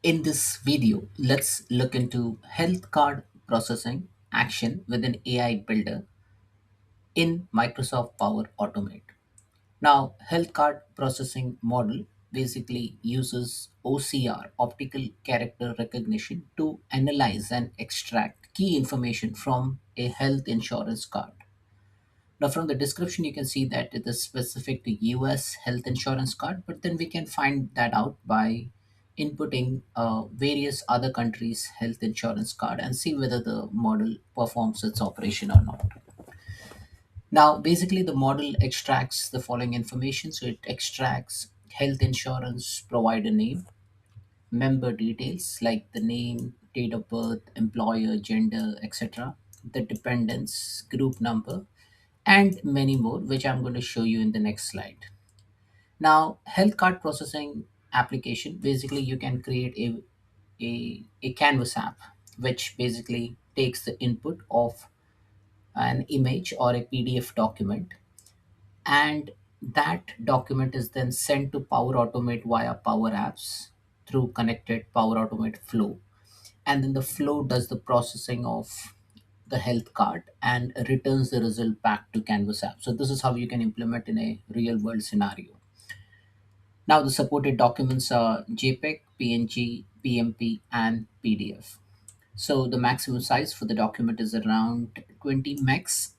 In this video, let's look into health card processing action with an AI builder in Microsoft Power Automate. Now, health card processing model basically uses OCR, optical character recognition, to analyze and extract key information from a health insurance card. Now, from the description, you can see that it is specific to US health insurance card, but then we can find that out by inputting various other countries' health insurance card and see whether the model performs its operation or not. Now, basically, the model extracts the following information. So, it extracts health insurance provider name, member details like the name, date of birth, employer, gender, etc., the dependents, group number, and many more, which I'm going to show you in the next slide. Now, health card processing application, basically, you can create a Canvas app, which basically takes the input of an image or a PDF document, and that document is then sent to Power Automate via Power Apps through connected Power Automate flow. And then the flow does the processing of the health card and returns the result back to Canvas app. So this is how you can implement in a real world scenario. Now the supported documents are JPEG, PNG, PMP, and PDF. So the maximum size for the document is around 20 megs,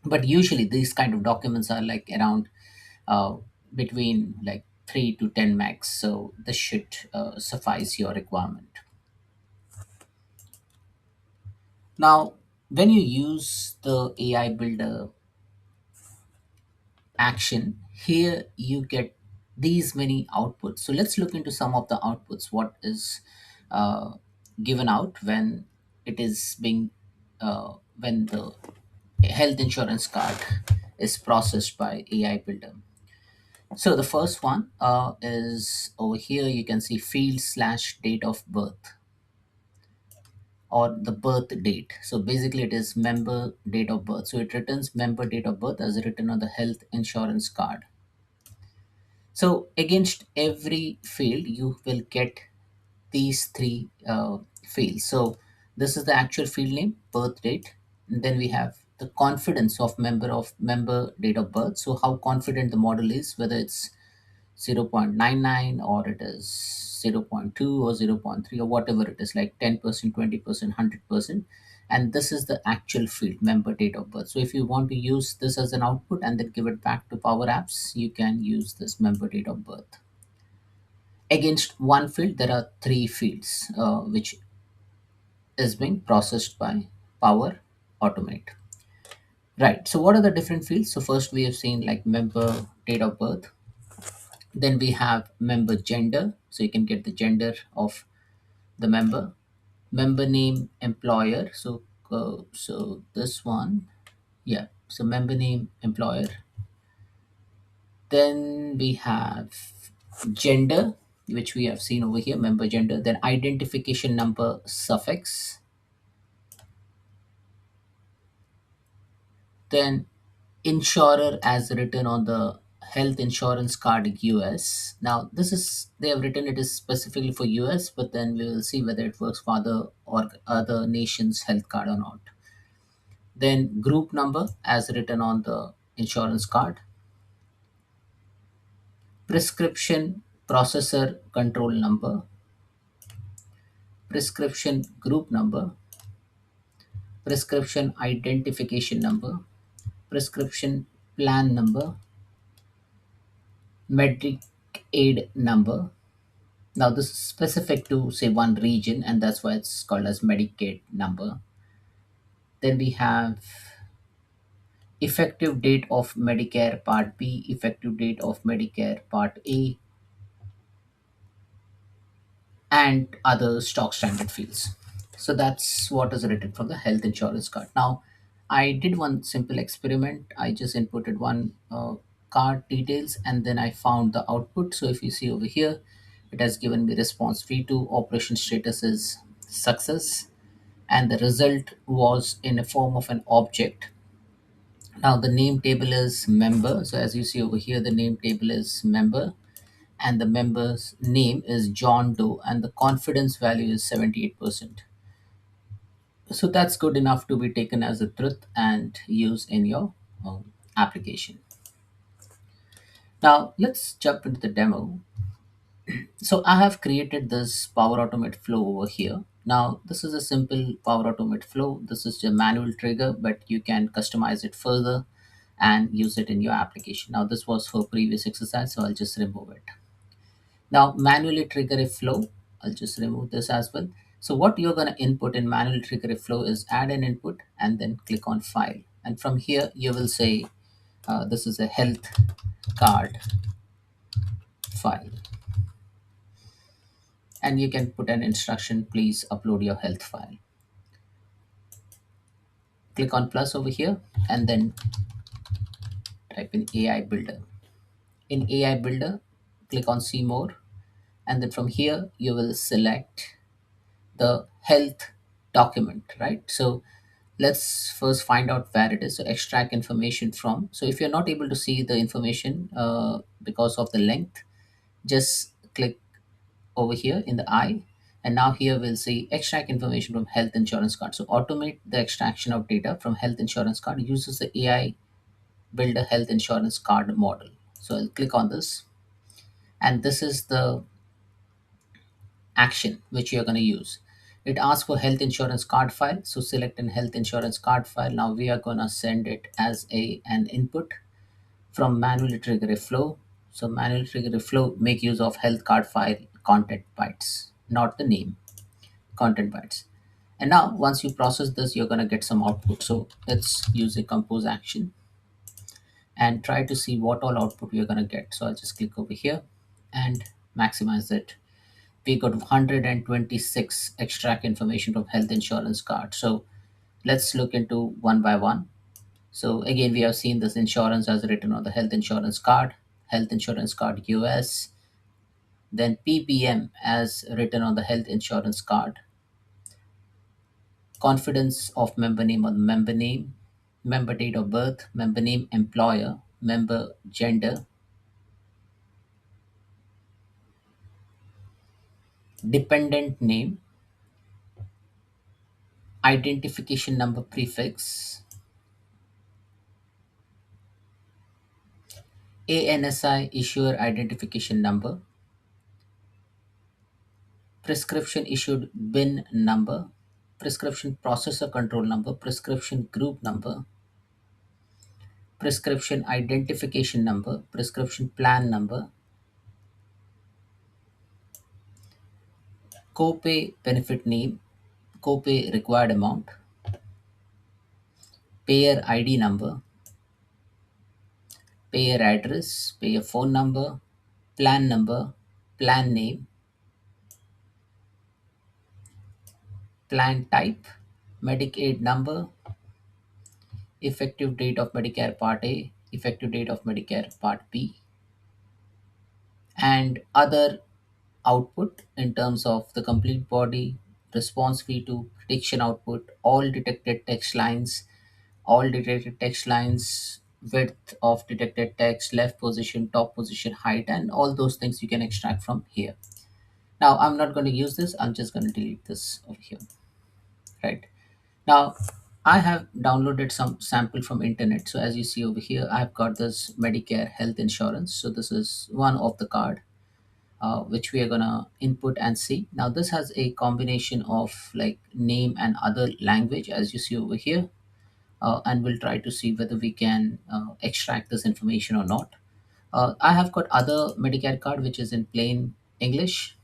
but usually these kind of documents are like around uh, between like 3 to 10 megs. So this should suffice your requirement. Now, when you use the AI builder action, here you get these many outputs. So let's look into some of the outputs. What is uh, given out when it is being when the health insurance card is processed by AI builder. So the first one is over here. You can see field slash date of birth or the birth date. So basically, it is member date of birth. So it returns member date of birth as written on the health insurance card. So against every field, you will get these three fields. So this is the actual field name, birth date, and then we have the confidence of member date of birth. So how confident the model is, whether it's 0.99 or it is 0.2 or 0.3 or whatever it is, like 10%, 20%, 100%. And this is the actual field, member date of birth. So if you want to use this as an output and then give it back to Power Apps, you can use this member date of birth. Against one field, there are three fields which is being processed by Power Automate. Right. So what are the different fields? So first we have seen like member date of birth. Then we have member gender. So you can get the gender of the member. Member name, employer. So this one, yeah. So member name, employer. Then we have gender, which we have seen over here, member gender. Then identification number suffix. Then insurer as written on the health insurance card US. Now this is they have written it is specifically for US, but then we will see whether it works for other nations health card or not. Then group number as written on the insurance card. Prescription processor control number. Prescription group number. Prescription identification number. Prescription plan number. Medic aid number. Now this is specific to say one region, and that's why it's called as Medicaid number. Then we have effective date of Medicare Part B, effective date of Medicare Part A, and other stock standard fields. So that's what is written from the health insurance card. Now, I did one simple experiment. I just inputted one card details and then I found the output. So if you see over here, it has given me response V2, operation status is success, and the result was in a form of an object. Now the name table is member. So as you see over here, the name table is member, and the member's name is John Doe, and the confidence value is 78%. So that's good enough to be taken as a truth and used in your application. Now let's jump into the demo. So I have created this Power Automate flow over here. Now this is a simple Power Automate flow. This is a manual trigger, but you can customize it further and use it in your application. Now this was for previous exercise, so I'll just remove it. Now manually trigger a flow. I'll just remove this as well. So what you're going to input in manually trigger a flow is add an input and then click on file. And from here you will say this is a health card file. And you can put an instruction, please upload your health file. Click on plus over here and then type in AI Builder. In AI Builder, click on see more, and then from here you will select the health document, right? So let's first find out where it is. So extract information from. So if you're not able to see the information because of the length, just click over here in the eye, and now here we'll see extract information from health insurance card. So automate the extraction of data from health insurance card uses the AI build a health insurance card model. So I'll click on this, and this is the action which you're going to use. It asks for health insurance card file, so select an health insurance card file. Now we are going to send it as an input from manually trigger a flow. So manually trigger a flow, make use of health card file content bytes, not the name, content bytes. And now once you process this, you're going to get some output. So let's use a compose action and try to see what all output we're going to get. So I'll just click over here and maximize it. We got 126 extract information from health insurance card. So let's look into one by one. So again, we have seen this insurance as written on the health insurance card US, then PPM as written on the health insurance card, confidence of member name on member name, member date of birth, member name employer, member gender, dependent name, identification number prefix, ANSI issuer identification number, prescription issued bin number, prescription processor control number, prescription group number, prescription identification number, prescription plan number, copay benefit name, copay required amount, payer ID number, payer address, payer phone number, plan name, plan type, Medicaid number, effective date of Medicare Part A, effective date of Medicare Part B, and other output in terms of the complete body, response v2, prediction output, all detected text lines, width of detected text, left position, top position, height, and all those things you can extract from here. Now I'm not going to use this, I'm just going to delete this over here, right? Now I have downloaded some sample from internet. So as you see over here, I've got this Medicare health insurance. So this is one of the card which we are gonna input and see. Now this has a combination of like name and other language as you see over here, and we'll try to see whether we can extract this information or not. I have got other Medicare card which is in plain English.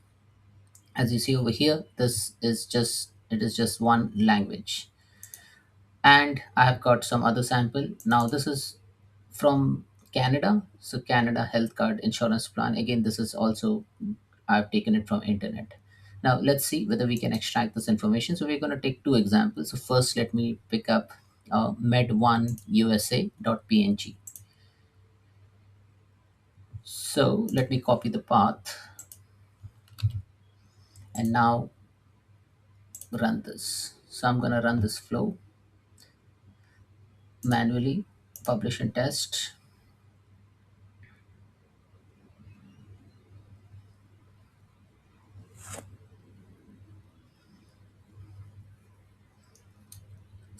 As you see over here, it is just one language, and I have got some other sample. Now this is from Canada. So Canada health card insurance plan. Again, this is also I've taken it from internet. Now let's see whether we can extract this information. So we're going to take two examples. So first, let me pick up med1 usa.png. So let me copy the path and now run this. So I'm going to run this flow manually, publish and test.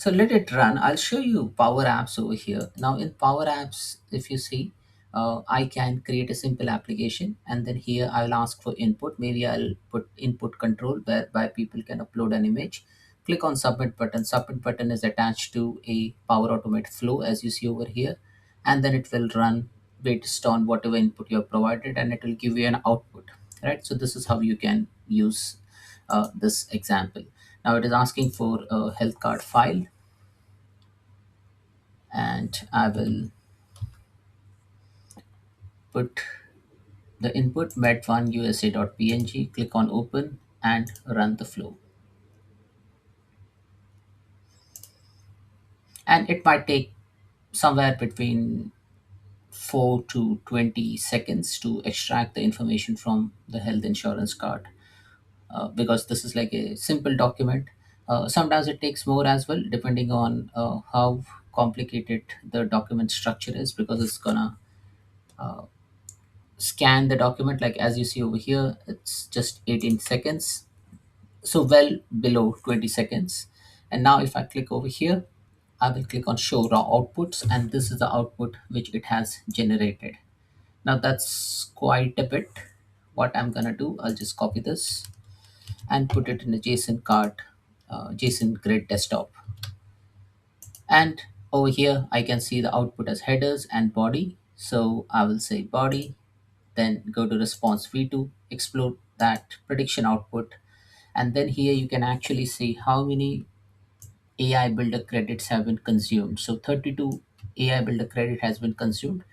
So let it run. I'll show you Power Apps over here. Now in Power Apps, if you see, I can create a simple application, and then here I'll ask for input. Maybe I'll put input control whereby people can upload an image. Click on submit button. Submit button is attached to a Power Automate flow as you see over here, and then it will run based on whatever input you have provided, and it will give you an output. Right. So this is how you can use this example. Now it is asking for a health card file, and I will put the input med1 usa.png, click on open and run the flow. And it might take somewhere between 4 to 20 seconds to extract the information from the health insurance card, because this is like a simple document. Sometimes it takes more as well, depending on how complicated the document structure is, because it's gonna scan the document. Like as you see over here, it's just 18 seconds, so well below 20 seconds. And now if I click over here, I will click on show raw outputs, and this is the output which it has generated. Now that's quite a bit. What I'm gonna do, I'll just copy this and put it in a JSON card, JSON grid desktop. And over here I can see the output as headers and body. So I will say body, then go to response v2, explore that prediction output, and then here you can actually see how many AI builder credits have been consumed. So 32 AI builder credit has been consumed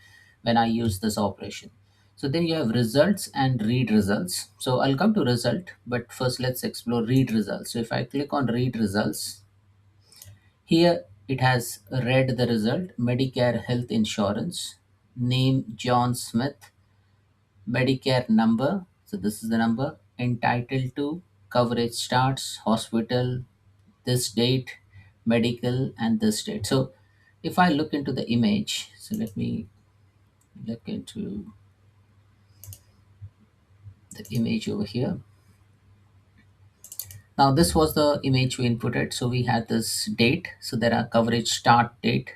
when I use this operation. So then you have results and read results. So I'll come to result, but first let's explore read results. So if I click on read results, here it has read the result: Medicare health insurance, name John Smith, Medicare number. So this is the number, entitled to, coverage starts, hospital, this date, medical, and this date. So if I look into the image, so let me look into the image over here. Now this was the image we inputted. So we had this date. So there are coverage start date,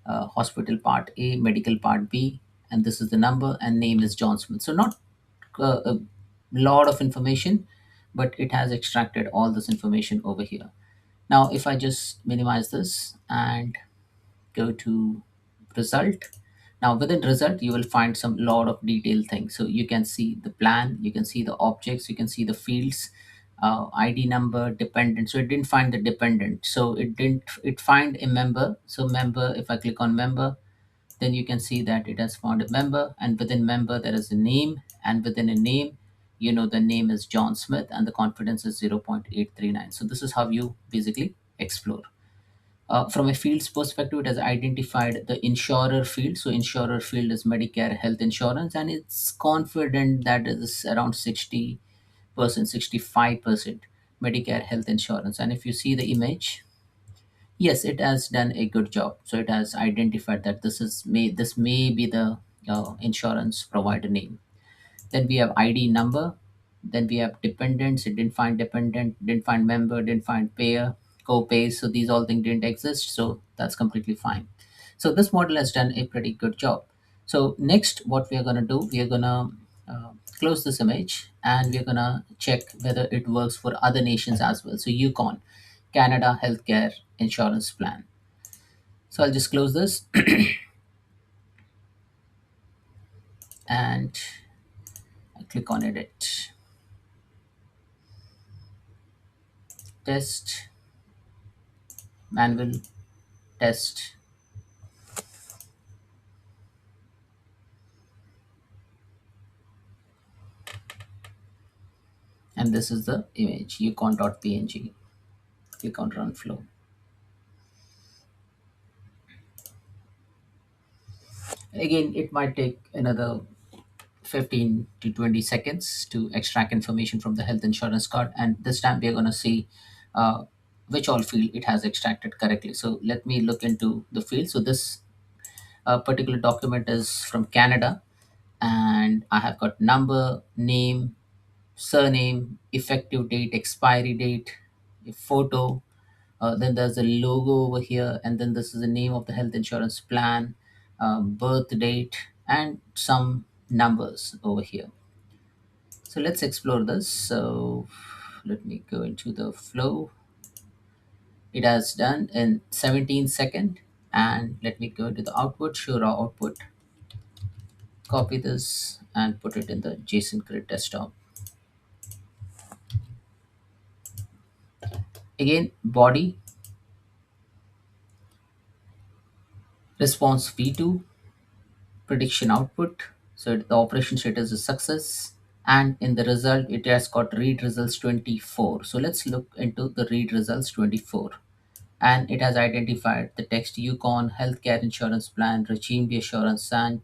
hospital part A, medical part B, and this is the number, and name is John Smith. So not a lot of information, but it has extracted all this information over here. Now if I just minimize this and go to result, now within result you will find some lot of detailed things. So you can see the plan, you can see the objects, you can see the fields, ID number, dependent. So it didn't find the dependent, so it find a member. So member, if I click on member, then you can see that it has found a member, and within member there is a name, and within a name, the name is John Smith, and the confidence is 0.839. So this is how you basically explore. From a fields perspective, it has identified the insurer field. So insurer field is Medicare health insurance, and it's confident that it is around 60%, 65% Medicare health insurance. And if you see the image, yes, it has done a good job. So it has identified that this may be the insurance provider name. Then we have ID number. Then we have dependents. It didn't find dependent, didn't find member, didn't find payer, co-pays. So these all things didn't exist. So that's completely fine. So this model has done a pretty good job. So next, what we are going to do, we are going to close this image, and we're going to check whether it works for other nations as well. So Yukon, Canada healthcare insurance plan. So I'll just close this and I click on edit, test, manual, test, and this is the image, yukon.png. Click on run flow. Again, it might take another 15 to 20 seconds to extract information from the health insurance card, and this time we are going to see uh, which all field it has extracted correctly. So let me look into the field. So this particular document is from Canada, and I have got number, name, surname, effective date, expiry date, a photo, Then there's a logo over here, and then this is the name of the health insurance plan, birth date, and some numbers over here. So let's explore this. So let me go into the flow. It has done in 17 second. And let me go to the output, show raw output, copy this and put it in the JSON grid desktop. Again, body, response v2, prediction output. So the operation status is success. And in the result, it has got read results 24. So let's look into the read results 24. And it has identified the text Yukon healthcare insurance plan, regime assurance, and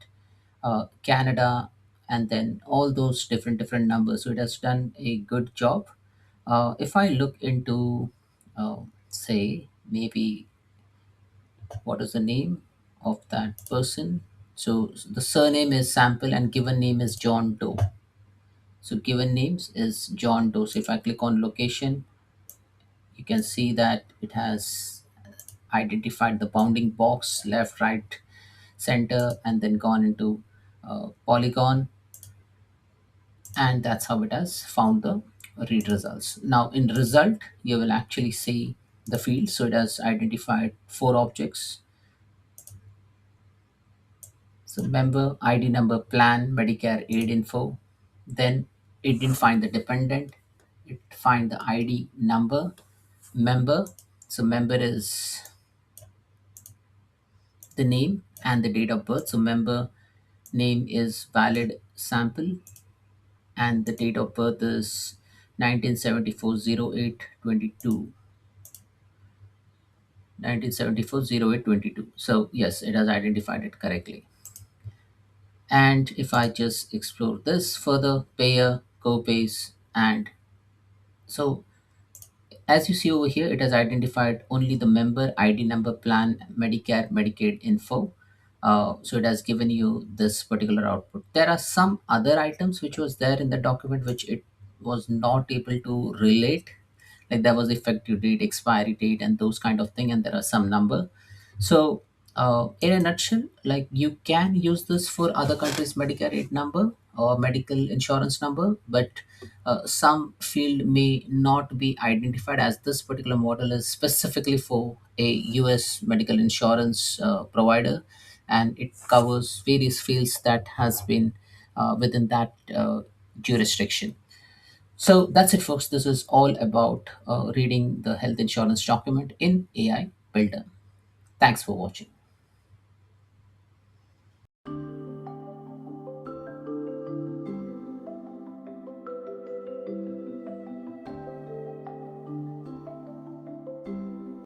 Canada, and then all those different numbers. So it has done a good job. If I look into, say, maybe what is the name of that person? So the surname is Sample and given name is John Doe. So given names is John Doe. So if I click on location, you can see that it has identified the bounding box, left, right, center, and then gone into polygon, and that's how it has found the read results. Now in result, you will actually see the field. So it has identified four objects. So member, ID number, plan, Medicare, aid info. Then it didn't find the dependent. It find the ID number, member. So member is the name and the date of birth. So member name is valid sample and the date of birth is 1974 08 22. 1974 08 22. So yes, it has identified it correctly. And if I just explore this further, payer, co-pays, and so as you see over here, it has identified only the member, ID number, plan, Medicare, Medicaid info. So it has given you this particular output. There are some other items which was there in the document which it was not able to relate. Like there was effective date, expiry date, and those kind of thing, and there are some number. So in a nutshell, like you can use this for other countries' Medicare rate number or medical insurance number, but some field may not be identified as this particular model is specifically for a US medical insurance provider, and it covers various fields that has been within that jurisdiction. So that's it, folks. This is all about reading the health insurance document in AI Builder. Thanks for watching.